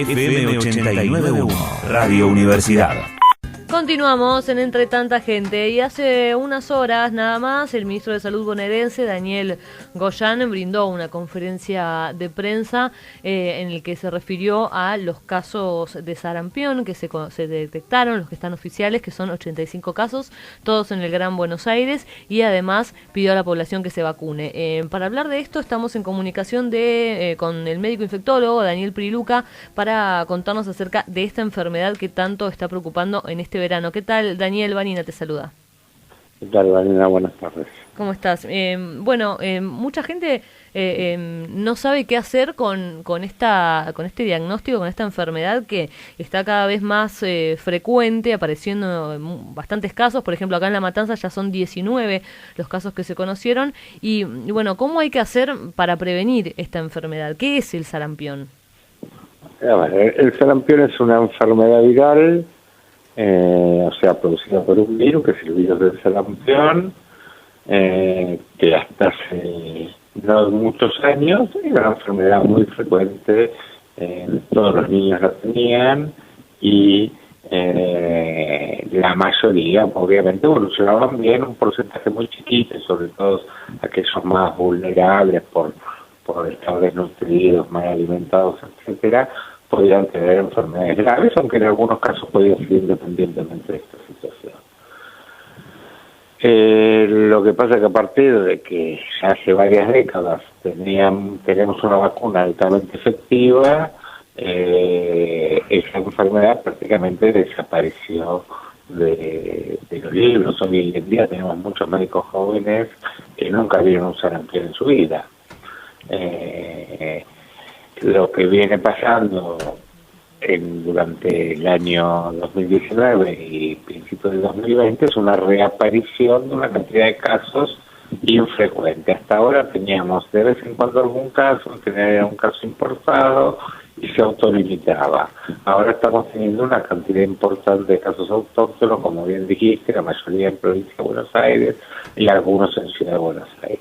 FM 89.1, Radio Universidad. Continuamos en Entre Tanta Gente y hace unas horas nada más el ministro de Salud bonaerense, Daniel Goyan, brindó una conferencia de prensa en el que se refirió a los casos de sarampión que se detectaron, los que están oficiales, que son 85 casos, todos en el Gran Buenos Aires, y además pidió a la población que se vacune. Para hablar de esto estamos en comunicación con el médico infectólogo Daniel Priluca para contarnos acerca de esta enfermedad que tanto está preocupando en este verano. ¿Qué tal, Daniel? Vanina te saluda. ¿Qué tal, Vanina? Buenas tardes. ¿Cómo estás? Mucha gente no sabe qué hacer con este diagnóstico, con esta enfermedad que está cada vez más frecuente, apareciendo en bastantes casos. Por ejemplo, acá en La Matanza ya son 19 los casos que se conocieron. Y bueno, ¿cómo hay que hacer para prevenir esta enfermedad? ¿Qué es el sarampión? El sarampión es una enfermedad viral, producida por un virus, que es el virus del sarampión, que hasta hace no muchos años era una enfermedad muy frecuente, todos los niños la tenían, y la mayoría obviamente evolucionaban bien, un porcentaje muy chiquito, sobre todo aquellos más vulnerables por estar desnutridos, mal alimentados, etcétera, podían tener enfermedades graves, aunque en algunos casos podían ser independientemente de esta situación. Lo que pasa es que a partir de que ya hace varias décadas tenemos una vacuna altamente efectiva, esa enfermedad prácticamente desapareció de los libros. Hoy en día tenemos muchos médicos jóvenes que nunca vieron un sarampión en su vida. Lo que viene pasando durante el año 2019 y principios de 2020 es una reaparición de una cantidad de casos infrecuente. Hasta ahora teníamos de vez en cuando algún caso, tener un caso importado y se autolimitaba. Ahora estamos teniendo una cantidad importante de casos autóctonos, como bien dijiste, la mayoría en provincia de Buenos Aires y algunos en Ciudad de Buenos Aires.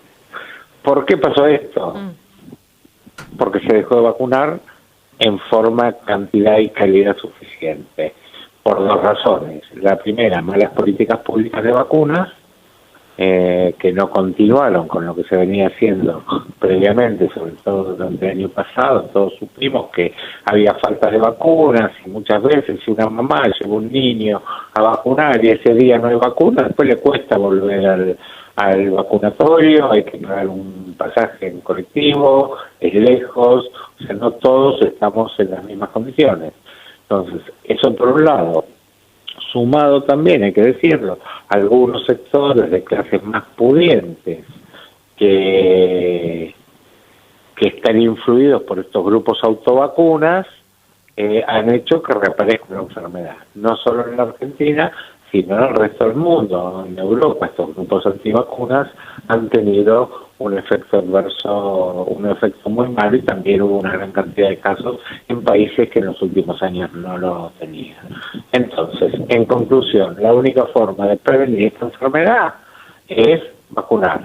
¿Por qué pasó esto? Porque se dejó de vacunar en forma, cantidad y calidad suficiente, por dos razones. La primera, malas políticas públicas de vacunas, que no continuaron con lo que se venía haciendo previamente, sobre todo durante el año pasado. Todos supimos que había falta de vacunas, y muchas veces si una mamá lleva un niño a vacunar y ese día no hay vacuna, después le cuesta volver al vacunatorio, hay que pagar un pasaje en colectivo, es lejos, o sea, no todos estamos en las mismas condiciones. Entonces, eso por un lado. Sumado también, hay que decirlo, algunos sectores de clases más pudientes que están influidos por estos grupos autovacunas, han hecho que reaparezca la enfermedad, no solo en la Argentina, sino en el resto del mundo. En Europa estos grupos antivacunas han tenido un efecto adverso, un efecto muy malo, y también hubo una gran cantidad de casos en países que en los últimos años no lo tenían. Entonces, en conclusión, la única forma de prevenir esta enfermedad es vacunar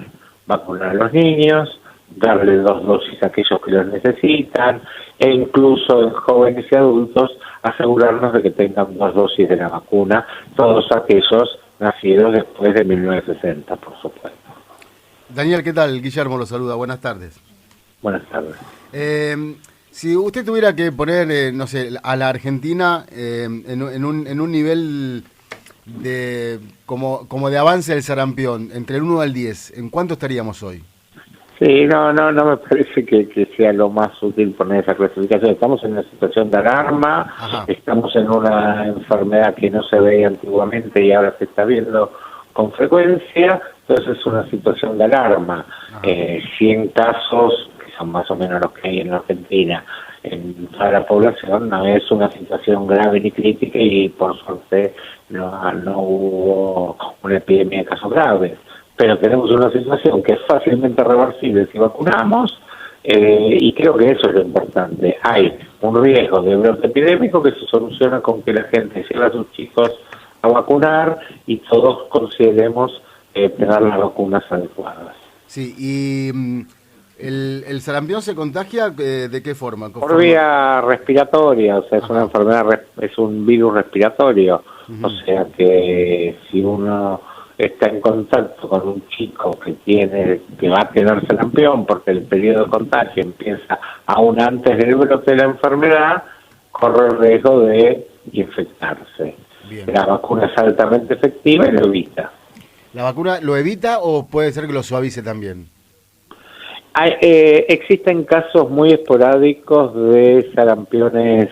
a los niños, darle 2 dosis a aquellos que los necesitan, e incluso en jóvenes y adultos asegurarnos de que tengan 2 dosis de la vacuna, todos aquellos nacidos después de 1960, por supuesto. Daniel, ¿qué tal? Guillermo lo saluda, buenas tardes. Buenas tardes. Si usted tuviera que poner, a la Argentina en un nivel de como de avance del sarampión, entre el 1 al 10, ¿en cuánto estaríamos hoy? Sí, no me parece que sea lo más útil poner esa clasificación. Estamos en una situación de alarma. Ajá. Estamos en una enfermedad que no se veía antiguamente y ahora se está viendo con frecuencia, entonces es una situación de alarma. 100 casos, que son más o menos los que hay en la Argentina, en toda la población, no es una situación grave ni crítica, y por suerte no hubo una epidemia de casos graves. Pero tenemos una situación que es fácilmente reversible si vacunamos, y creo que eso es lo importante. Hay un riesgo de brote epidémico que se soluciona con que la gente lleve a sus chicos a vacunar y todos consideremos tener las vacunas adecuadas. Sí, y ¿El sarampión se contagia de qué forma? Por vía respiratoria, o sea, es una enfermedad, es un virus respiratorio. O sea que si uno está en contacto con un chico que va a tener sarampión, porque el periodo de contagio empieza aún antes del brote de la enfermedad, corre el riesgo de infectarse. Bien. La vacuna es altamente efectiva y lo evita. ¿La vacuna lo evita o puede ser que lo suavice también? Existen casos muy esporádicos de sarampiones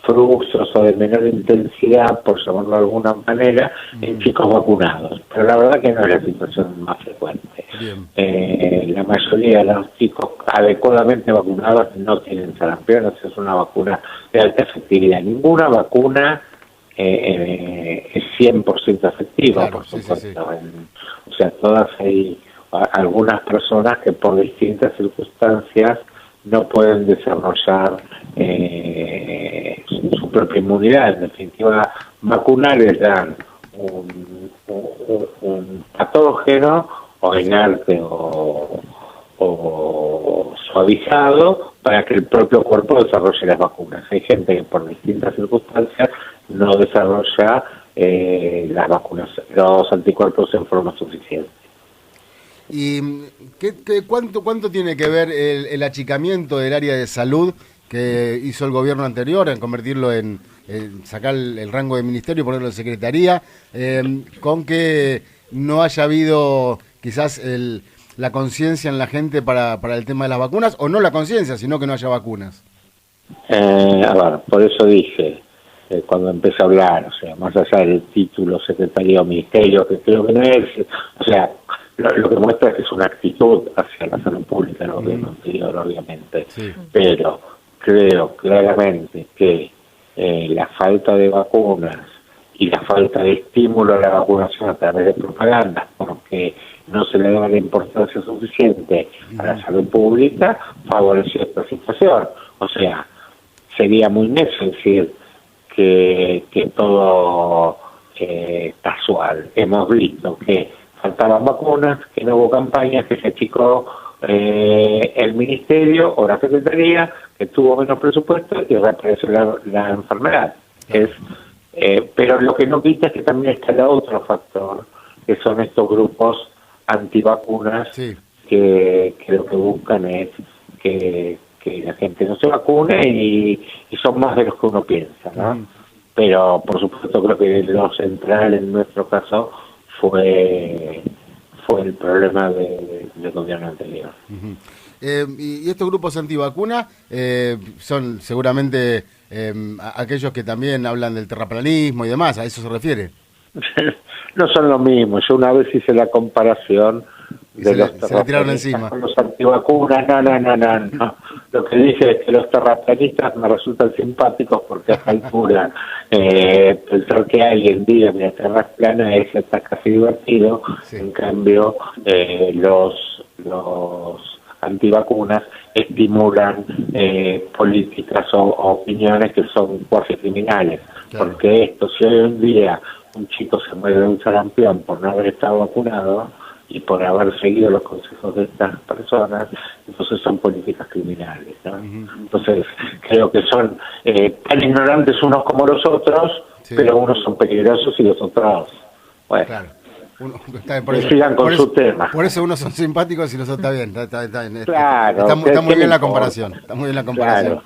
frusos o de menor intensidad, por llamarlo de alguna manera, en chicos vacunados. Pero la verdad que no es la situación más frecuente. La mayoría de los chicos adecuadamente vacunados no tienen sarampión, es una vacuna de alta efectividad. Ninguna vacuna es 100% efectiva, claro, por supuesto. Sí. O sea, todas hay algunas personas que por distintas circunstancias no pueden desarrollar su propia inmunidad. En definitiva, vacunar les dan un patógeno o inerte o suavizado para que el propio cuerpo desarrolle las vacunas. Hay gente que por distintas circunstancias no desarrolla las vacunas, los anticuerpos en forma suficiente. ¿Y cuánto tiene que ver el achicamiento del área de salud que hizo el gobierno anterior en convertirlo en sacar el rango de ministerio y ponerlo en secretaría, con que no haya habido quizás la conciencia en la gente para el tema de las vacunas, o no la conciencia, sino que no haya vacunas? Por eso dije, cuando empecé a hablar, o sea, más allá del título secretaría o ministerio, que creo que no es, o sea, lo que muestra es que es una actitud hacia la salud pública del gobierno anterior, obviamente, sí. Pero creo claramente que la falta de vacunas y la falta de estímulo a la vacunación a través de propaganda, porque no se le da la importancia suficiente a la salud pública, favoreció esta situación. O sea, sería muy necio decir que todo casual. Hemos visto que faltaban vacunas, que no hubo campañas, que se achicó el ministerio o la secretaría, que tuvo menos presupuesto y reapareció la enfermedad. Pero lo que no quita es que también está el otro factor, que son estos grupos antivacunas, sí, que lo que buscan es que la gente no se vacune y son más de los que uno piensa, ¿no? Pero por supuesto creo que lo central en nuestro caso fue el problema del gobierno anterior. Y estos grupos antivacunas son seguramente aquellos que también hablan del terraplanismo y demás, ¿a eso se refiere? No son lo mismo. Yo una vez hice la comparación de los terraplanistas con los antivacunas. No. Lo que dije es que los terraplanistas me resultan simpáticos porque a esta altura pensar que alguien diga que la Tierra es plana es hasta casi divertido. Sí. En cambio, los antivacunas estimulan políticas o opiniones que son cuasi criminales. Claro. Porque si hoy en día un chico se muere de un sarampión por no haber estado vacunado y por haber seguido los consejos de estas personas, entonces son políticas criminales, ¿no? Entonces creo que son tan ignorantes unos como los otros, sí, pero unos son peligrosos y los otros, bueno, claro. Sigan con su tema. Por eso unos son simpáticos y los otros está bien. Claro, está muy bien la comparación. Está muy bien la comparación.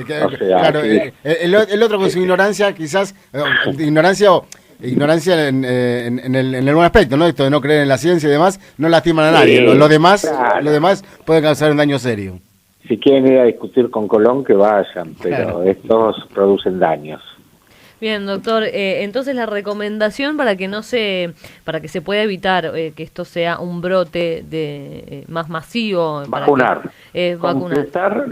Claro, claro, sí. El otro con su ignorancia, quizás, ignorancia en el buen aspecto, ¿no? Esto de no creer en la ciencia y demás, no lastiman a nadie. Lo demás puede causar un daño serio. Si quieren ir a discutir con Colón, que vayan, pero claro, estos producen daños. Bien, doctor, entonces la recomendación para que se pueda evitar que esto sea un brote más masivo, vacunar. Completar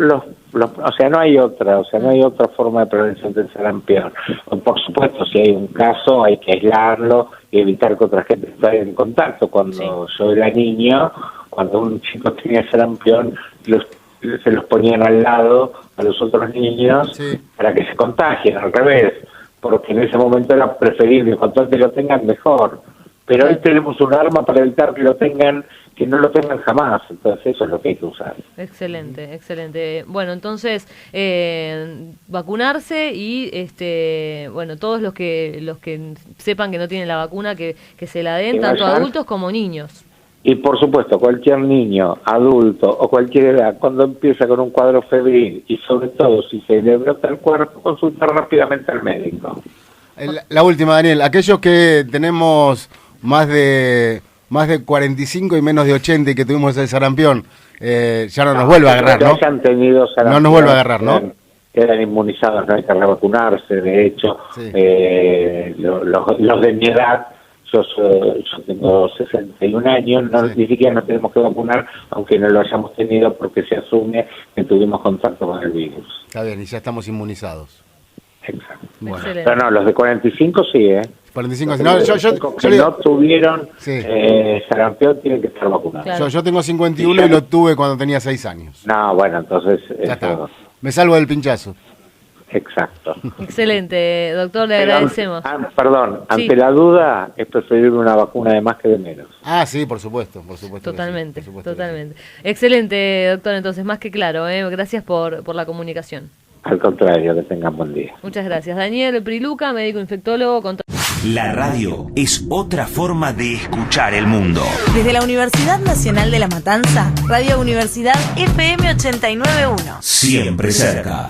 o sea, no hay otra forma de prevención del sarampión. Por supuesto, si hay un caso hay que aislarlo y evitar que otra gente esté en contacto. Cuando yo era niño, cuando un chico tenía sarampión, se los ponían al lado a los otros niños, sí, para que se contagien, al revés, porque en ese momento era preferible, cuanto antes lo tengan mejor, Pero hoy tenemos un arma para evitar que no lo tengan jamás. Entonces eso es lo que hay que usar. Excelente, excelente. Bueno, entonces vacunarse y bueno, todos los que sepan que no tienen la vacuna que se la den, tanto adultos como niños. Y por supuesto, cualquier niño, adulto o cualquier edad, cuando empieza con un cuadro febril y sobre todo si se le brota el cuerpo, consultar rápidamente al médico. La última, Daniel, aquellos que tenemos más de 45 y menos de 80 y que tuvimos el sarampión, ya no nos vuelve a agarrar, ¿no? Han tenido sarampión, no nos vuelve a agarrar, ¿no? Quedan inmunizados, no hay que revacunarse. De hecho, sí. Los de mi edad, yo tengo 61 años, ni siquiera nos tenemos que vacunar, aunque no lo hayamos tenido, porque se asume que tuvimos contacto con el virus. Está bien, y ya estamos inmunizados. Exacto. Bueno. No, los de 45 sí, 45, los no, que no tuvieron sí. sarampión tienen que estar vacunados. Claro. Yo tengo 51 y lo tuve cuando tenía 6 años. No, bueno, entonces... Ya está. Me salvo del pinchazo. Exacto. Excelente, doctor, le agradecemos. Perdón, Sí. ante la duda es preferible una vacuna de más que de menos. Ah, sí, por supuesto. Totalmente, sí, por supuesto totalmente. Excelente, doctor, entonces, más que claro, gracias por la comunicación. Al contrario, que tengan buen día. Muchas gracias. Daniel Priluca, médico infectólogo. La radio es otra forma de escuchar el mundo. Desde la Universidad Nacional de La Matanza, Radio Universidad FM 89.1. Siempre cerca.